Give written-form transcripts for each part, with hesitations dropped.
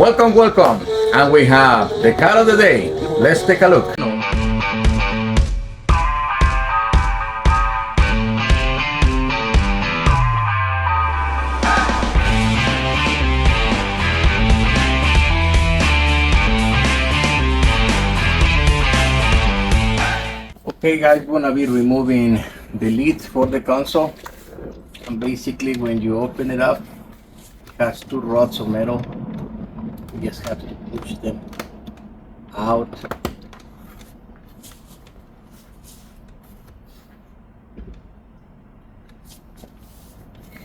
Welcome, welcome. And we have the car of the day. Let's take a look. Okay guys, we're gonna be removing the lid for the console. And basically when you open it up, it has two rods of metal. You just have to push them out.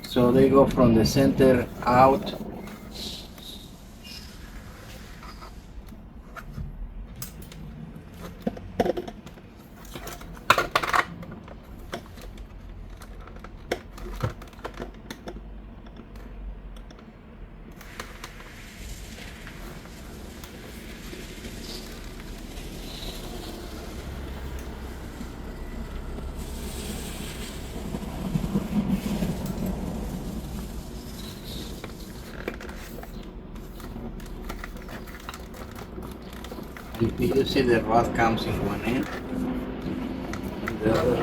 So they go from the center out. You see the rod comes in one end and the other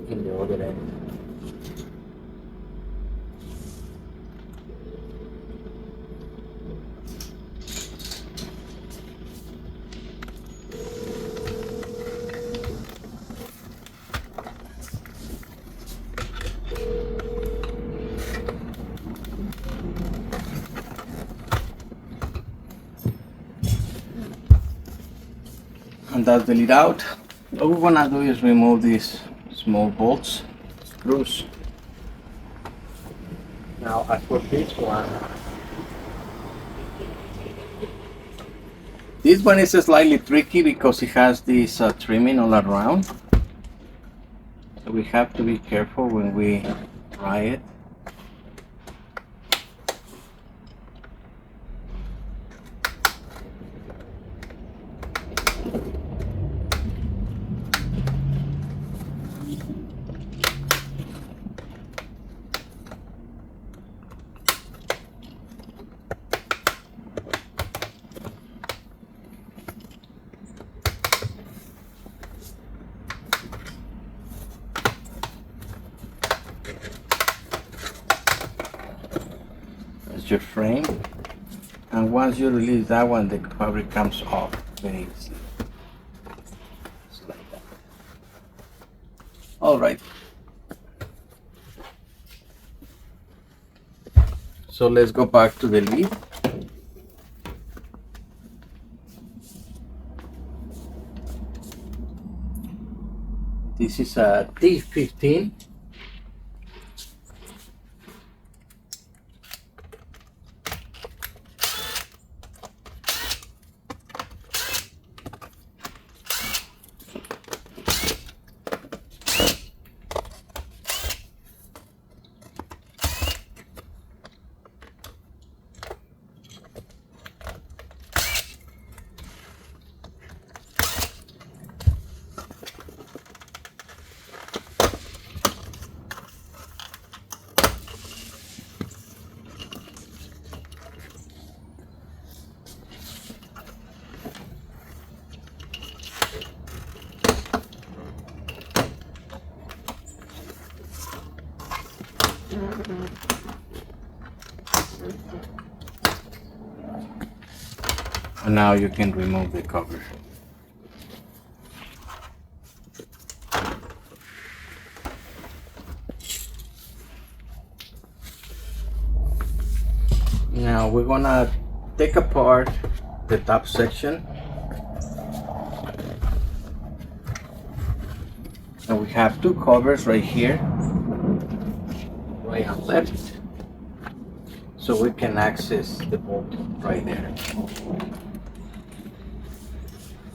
in the other end. And that's the lid out. What we're gonna do is remove these small bolts, screws. Now as for this one is slightly tricky because it has this trimming all around. So we have to be careful when we try it. Your frame, and once you release that one, the fabric comes off very easily. Just like that. All right. So let's go back to the lid. This is a T15. And now you can remove the cover. Now we're gonna take apart the top section. And we have two covers right here, right and left, so we can access the bolt right there.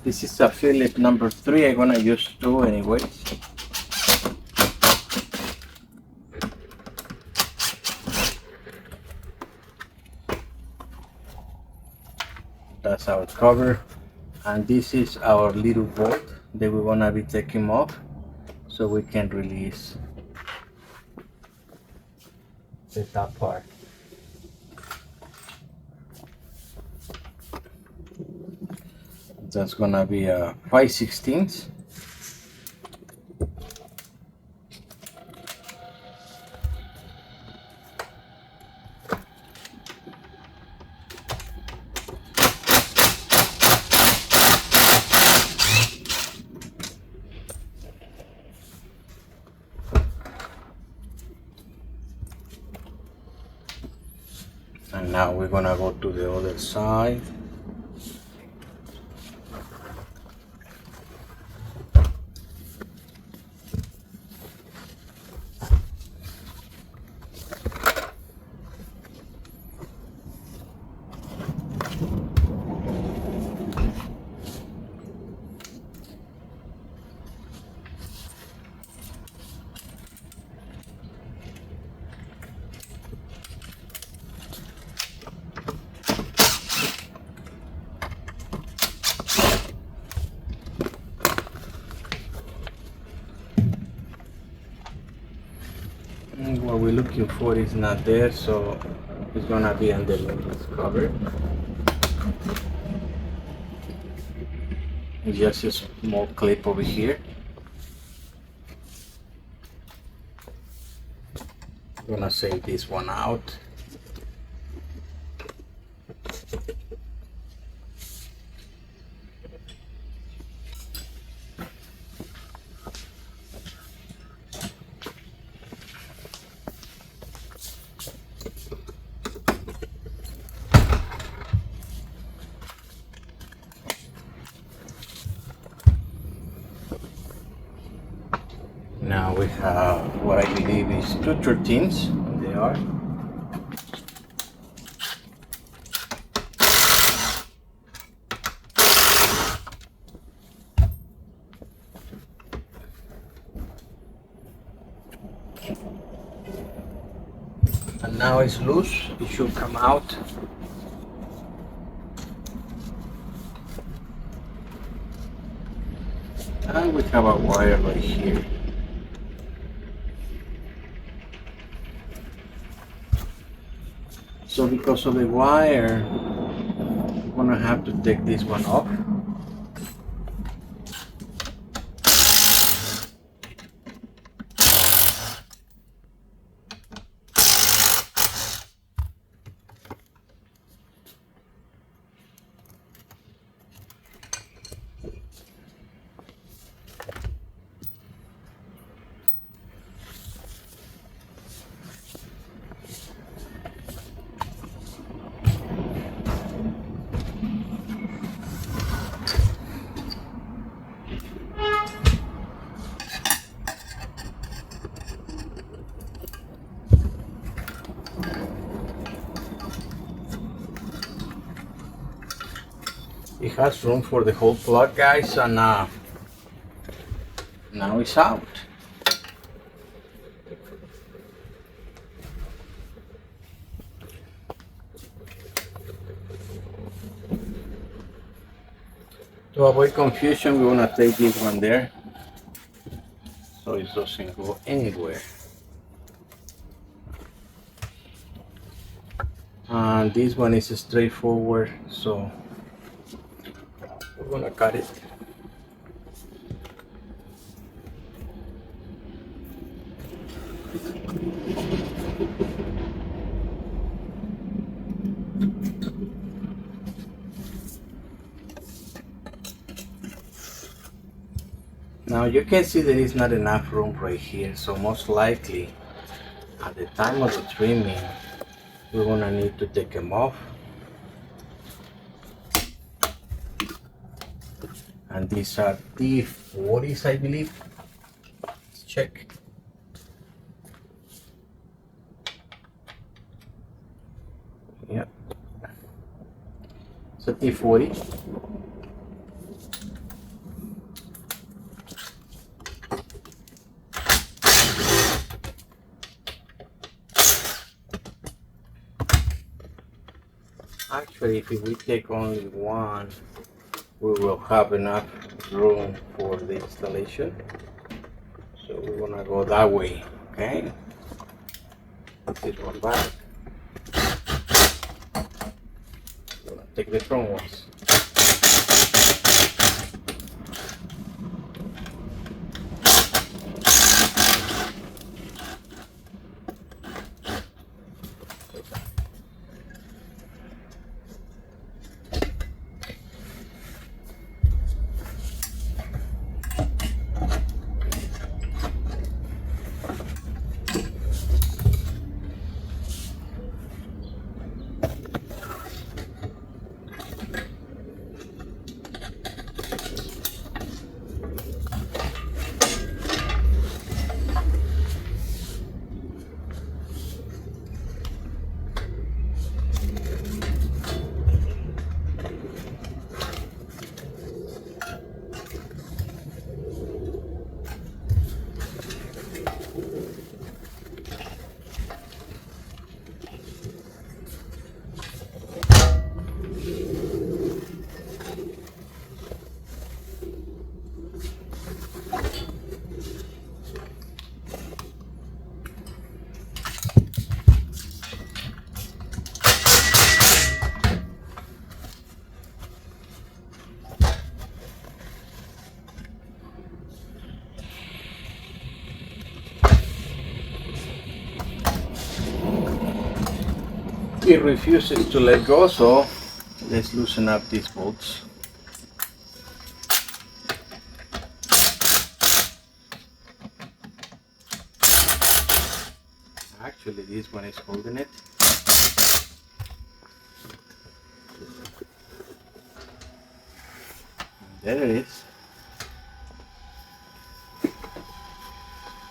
This is a Phillips number 3. I'm gonna use 2 anyways. That's our cover, and this is our little bolt that we're gonna be taking off. so we can release the top part. That's gonna be a 5/16. And now we're gonna go to the other side. What we're looking for is not there, so it's gonna be underneath this cover. Just a small clip over here. I'm gonna save this one out. Now we have what I believe is 213s. They are. And now it's loose. It should come out. And we have a wire right here. So because of the wire, I'm gonna have to take this one off. It has room for the whole plug, guys, and now it's out. To avoid confusion, we're gonna take this one there so it doesn't go anywhere. And this one is straightforward, so we're gonna cut it. Now you can see there is not enough room right here, so most likely at the time of the trimming we're gonna need to take them off. And these are T40s, I believe. Let's check. Yeah, it's a T40. Actually, if we take only one, we will have enough room for the installation. So we're gonna go that way. Okay, put this one back. We're gonna take the front ones. It refuses to let go, so let's loosen up these bolts. Actually, this one is holding it. There it is.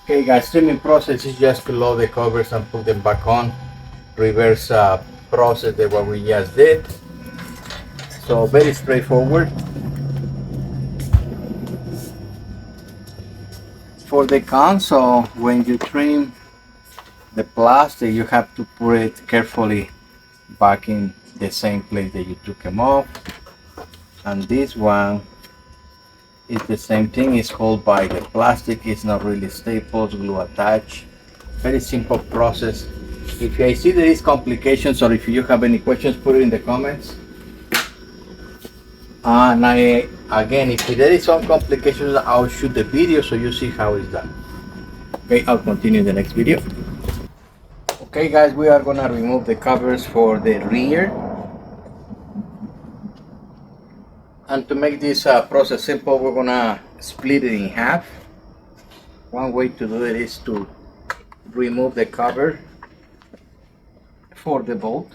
Okay guys, trimming process is just to load the covers and put them back on. Reverse process than what we just did. So very straightforward. For the console, when you trim the plastic, you have to put it carefully back in the same place that you took them off. And this one is the same thing, it's held by the plastic, it's not really staples, glue attached. Very simple process. If I see there is complications or if you have any questions, put it in the comments. And again, if there is some complications, I'll shoot the video so you see how it's done. Okay, I'll continue in the next video. Okay guys, we are gonna remove the covers for the rear. And to make this process simple, we're gonna split it in half. One way to do it is to remove the cover for the bolt.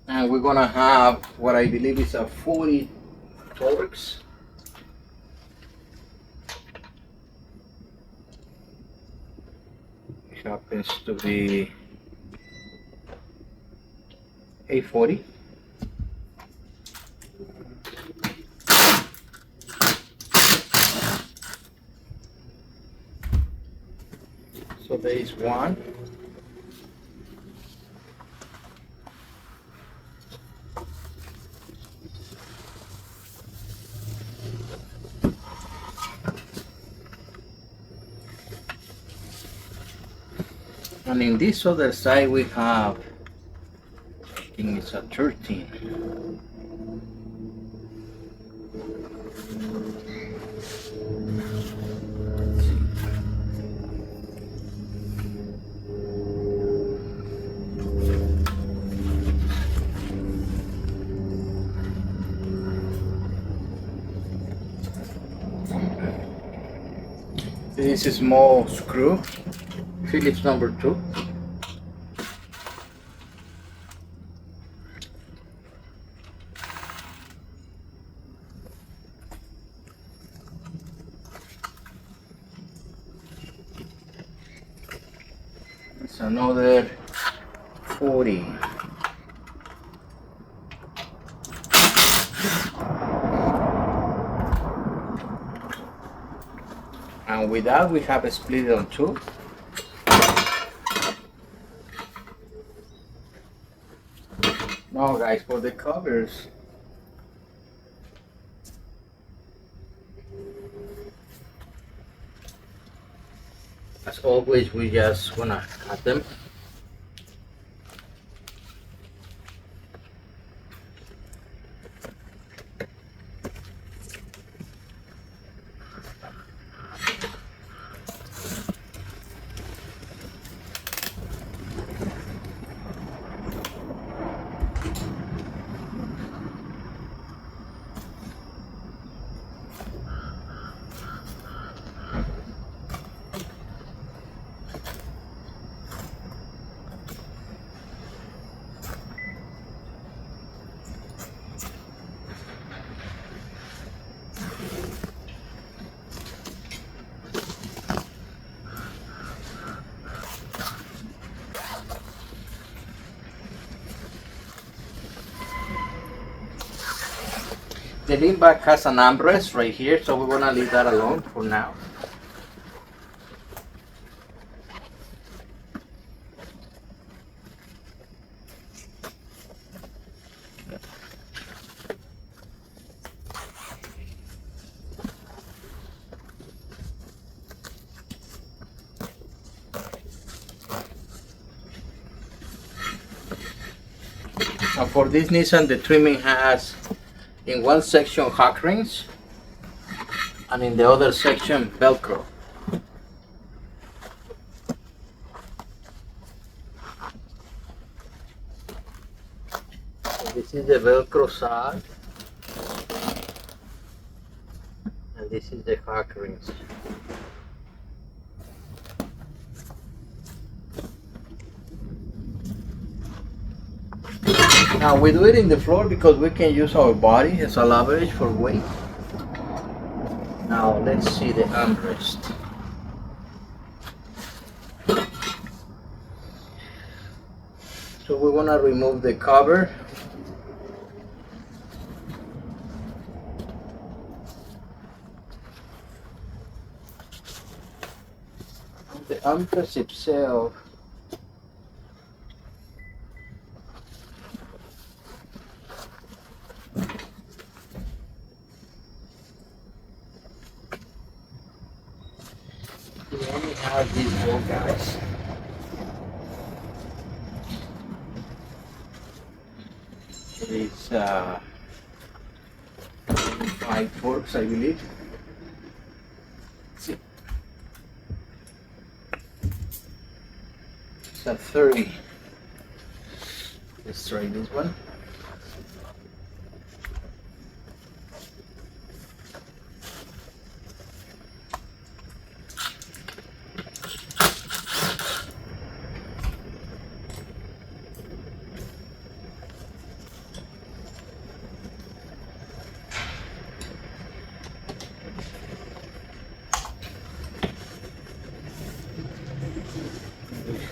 And we're gonna have what I believe is a 40 Torx. It happens to be 840. So there is one. And in this other side we have, I think it's a 13. This is a small screw, Phillips number 2. It's another 40. And with that we have a split on 2. Now guys, for the covers, As always, we just wanna cut them. The lean back has an armrest right here, so we're gonna leave that alone for now. Now for this Nissan, the trimming has in one section hot rings and in the other section Velcro. So this is the Velcro side and this is the hot rings. Now we do it in the floor because we can use our body as a leverage for weight. Now let's see the armrest. So we want to remove the cover. The armrest itself have these little guys. It's 5 forks, I believe. See, it's a 30. Let's try this one.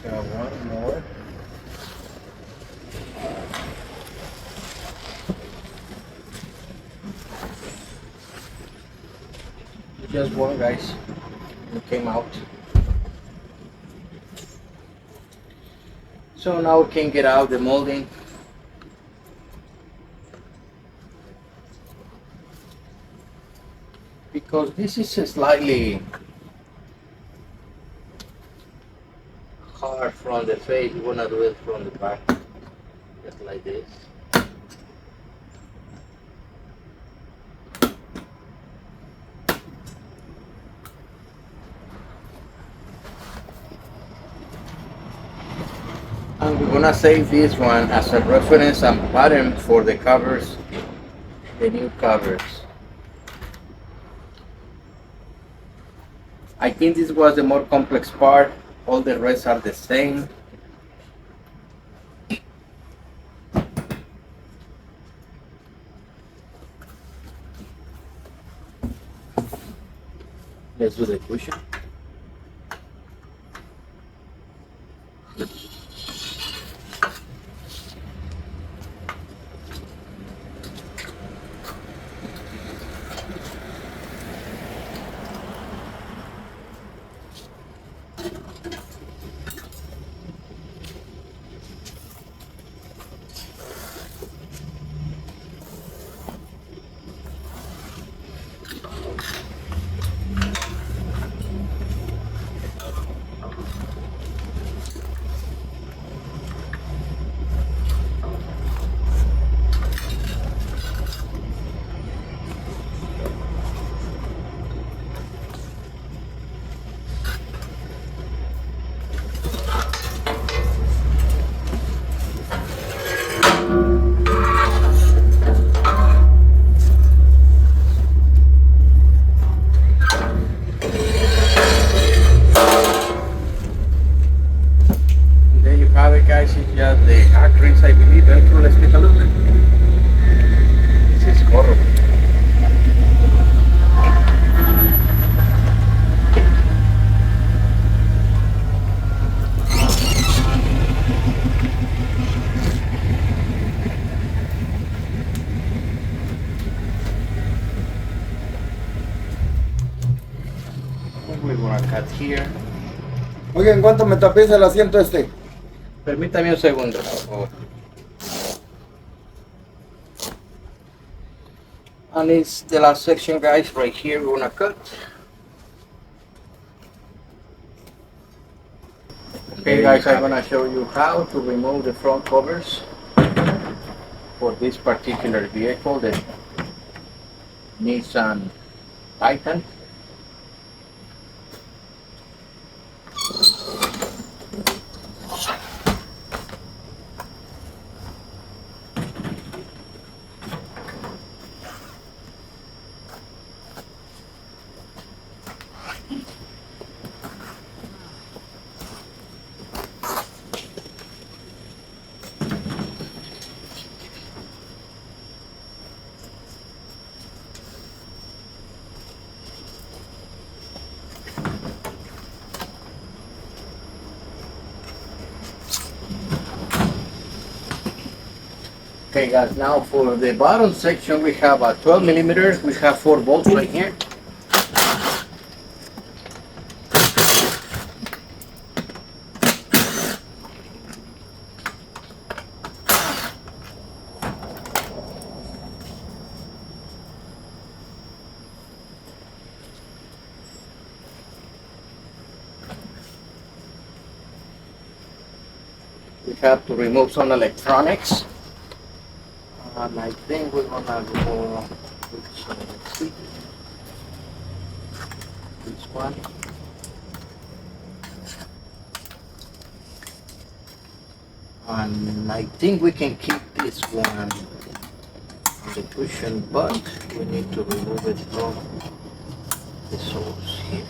One more. Just one, guys. It came out. So now we can get out the molding. Because this is a slightly hard from the face, you wanna do it from the back, just like this. And we're gonna save this one as a reference and pattern for the covers, the new covers. I think this was the more complex part. All the rest are the same. Let's do the cushion. We're gonna cut here. Oye, ¿en cuánto me tapiza el asiento este? Permítame un segundo, por favor. And it's the last section, guys. Right here, we're gonna cut. Okay, guys, I'm gonna show you how to remove the front covers for this particular vehicle, the Nissan Titan. Okay guys, now for the bottom section we have a 12 millimeters. We have 4 bolts right here. We have to remove some electronics. And I think we're gonna go let's see, this one. And I think we can keep this one on the cushion, but we need to remove it from the soles here.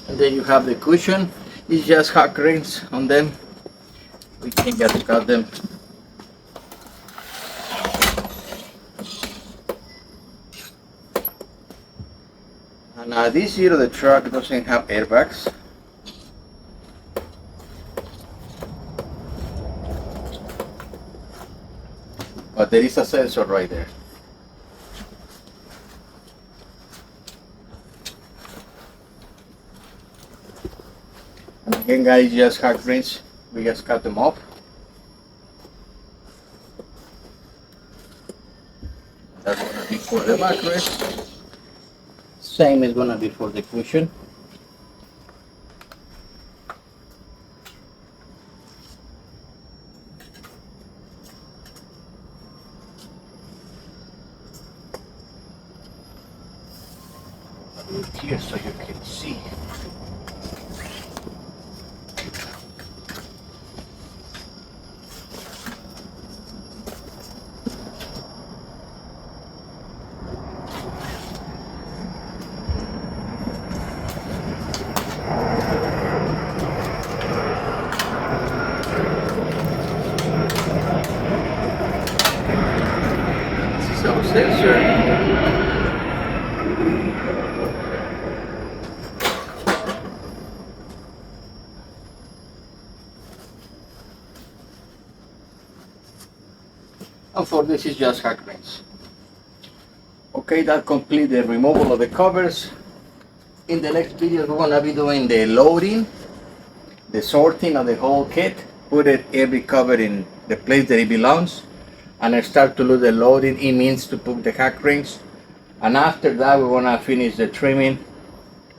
And then you have the cushion. It's just hot rings on them. We can just cut them. And this year the truck doesn't have airbags. But there is a sensor right there. And again guys, just hot rings. We just cut them off. That's gonna be for the backrest. Same is gonna be for the cushion. Look here so you can see. Sensor. And for this is just hack rings. Okay, that completes the removal of the covers. In the next video we're gonna be doing the loading, the sorting of the whole kit, put every cover in the place that it belongs, and I start to do the loading. It means to put the hack rings, and after that we're gonna finish the trimming,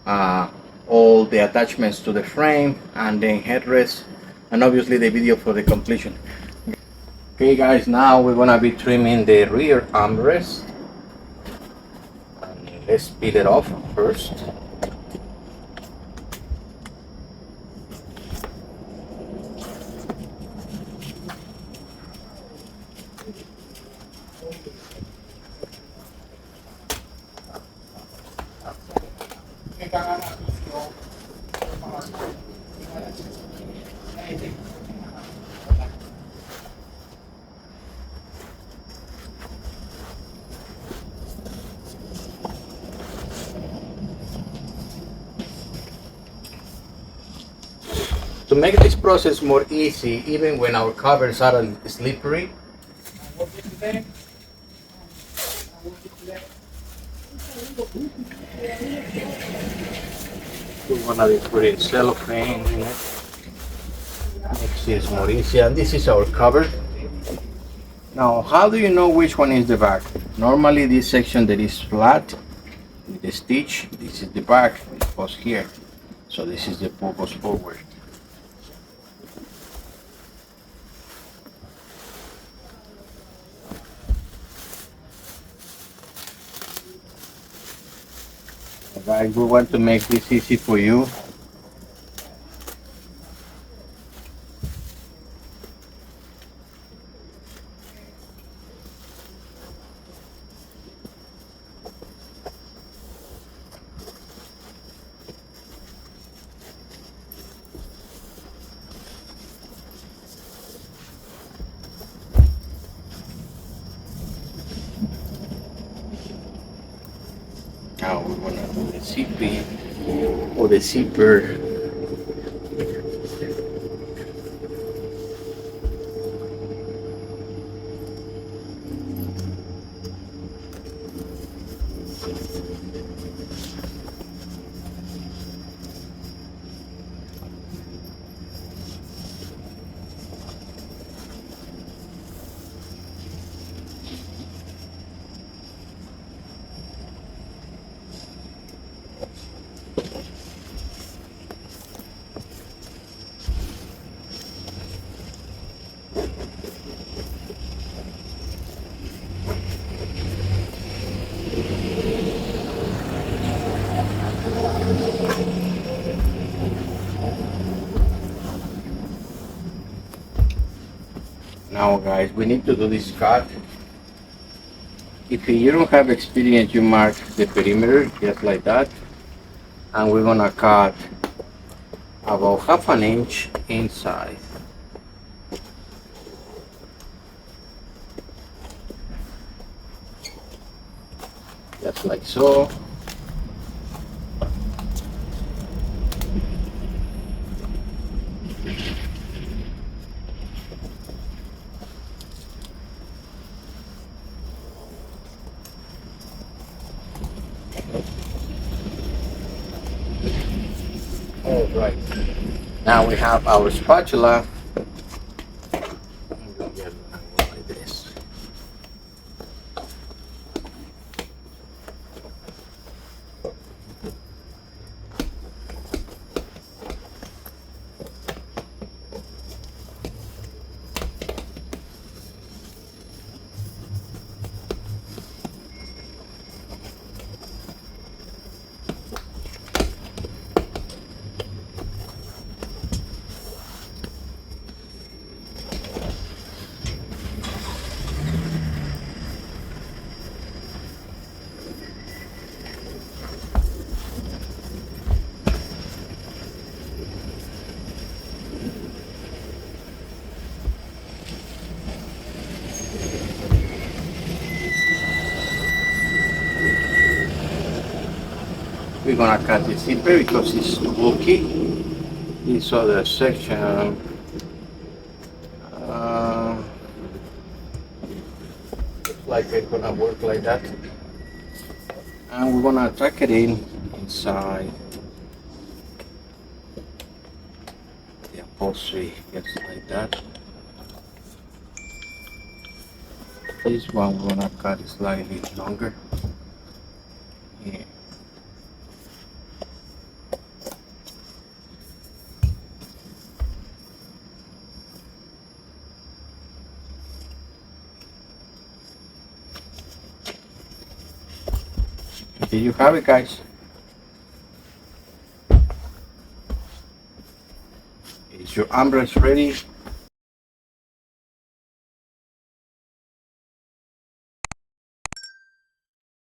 all the attachments to the frame, and then headrest, and obviously the video for the completion. Okay guys, now we're gonna be trimming the rear armrest. And let's peel it off first. To make this process more easy, even when our covers are slippery, we're gonna be putting cellophane in it. Makes this more easy, and this is our cover. Now, how do you know which one is the back? Normally, this section that is flat with the stitch, this is the back. It goes here, so this is the goes forward. Guys, we want to make this easy for you. Now we want to do the zipping or the zipper. Now guys, we need to do this cut. If you don't have experience, you mark the perimeter just like that, and we're gonna cut about 1/2 inch inside. Just like so. All right. Now we have our spatula. I'm gonna get one like this. We're gonna cut the zipper because it's bulky. This other section looks like it's gonna work like that, and we're gonna tuck it in inside the upholstery just like that. This one we're gonna cut it slightly longer. Yeah. There you have it, guys. Is your armrest ready?